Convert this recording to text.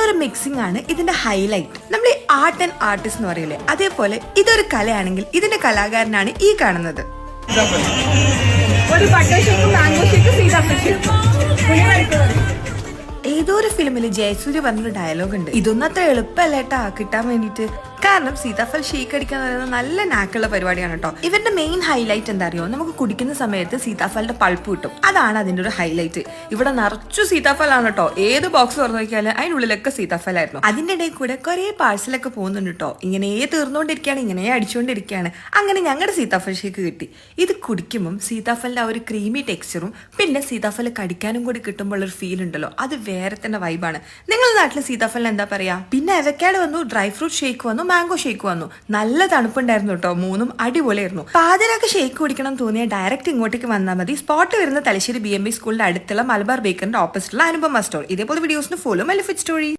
ഒരു മിക്സിംഗ് ആണ് ഇതിന്റെ ഹൈലൈറ്റ്. നമ്മൾ ഈ ആർട്ട് ആൻഡ് ആർട്ടിസ്റ്റ് എന്ന് പറയില്ലേ, അതേപോലെ ഇതൊരു കലയാണെങ്കിൽ ഇതിന്റെ കലാകാരനാണ് ഈ കാണുന്നത്. ഏതോ ഒരു ഫിലിമിൽ ജയസൂര്യ പറഞ്ഞൊരു ഡയലോഗ് ഉണ്ട്, ഇതൊന്നും അത്ര എളുപ്പമല്ലേട്ടാ കിട്ടാൻ വേണ്ടിട്ട്. കാരണം സീതാഫൽ ഷേക്ക് അടിക്കുക എന്ന് പറയുന്നത് നല്ല നാക്കുള്ള പരിപാടിയാണ് കേട്ടോ. ഇവരുടെ മെയിൻ ഹൈലൈറ്റ് എന്താ അറിയോ, നമുക്ക് കുടിക്കുന്ന സമയത്ത് സീതാഫലിന്റെ പൾപ്പ് കിട്ടും, അതാണ് അതിന്റെ ഒരു ഹൈലൈറ്റ്. ഇവിടെ നിറച്ചു സീതാഫലാണ് കേട്ടോ. ഏത് ബോക്സ് തുറന്നു നോക്കിയാലും അതിനുള്ളിലൊക്കെ സീതാഫലായിരുന്നു. അതിന്റെ ഇടയിൽ കൂടെ കുറെ പാഴ്സലൊക്കെ പോകുന്നുണ്ട് കേട്ടോ. ഇങ്ങനെ തീർന്നുകൊണ്ടിരിക്കുകയാണ്, ഇങ്ങനെ അടിച്ചുകൊണ്ടിരിക്കുകയാണ്. അങ്ങനെ ഞങ്ങളുടെ സീതാഫൽ ഷേക്ക് കിട്ടി. ഇത് കുടിക്കുമ്പോൾ സീതാഫലിന്റെ ആ ഒരു ക്രീമി ടെക്സ്ചറും പിന്നെ സീതാഫൽ കടിക്കാനും കൂടി കിട്ടുമ്പോൾ ഒരു ഫീൽ ഉണ്ടല്ലോ, അത് വേറെ തന്നെ വൈബാണ്. നിങ്ങളുടെ നാട്ടിൽ സീതാഫലിന് എന്താ പറയാ? പിന്നെ അവക്കാഡ് വന്നു, ഡ്രൈ ഫ്രൂട്ട് ഷേക്ക് വന്നു, മാംഗോ ഷേക്ക് വന്നു. നല്ല തണുപ്പുണ്ടായിരുന്നു കേട്ടോ, മൂന്നും അടിപൊളിയായിരുന്നു. പാതിരാക്ക് ഷേക്ക് കുടിക്കണം തോന്നിയാൽ ഡയറക്റ്റ് ഇങ്ങോട്ടേക്ക് വന്നാൽ മതി. സ്പോട്ട് വരുന്ന തലശ്ശേരി BMB സ്കൂളിന്റെ അടുത്തുള്ള മലബാർ ബേക്കറിന്റെ ഓപ്പോസിറ്റുള്ള അനുപമ സ്റ്റോർ. ഇതേപോലെ വീഡിയോസിന് ഫോളോ മൈ ലൈഫ് സ്റ്റോറി.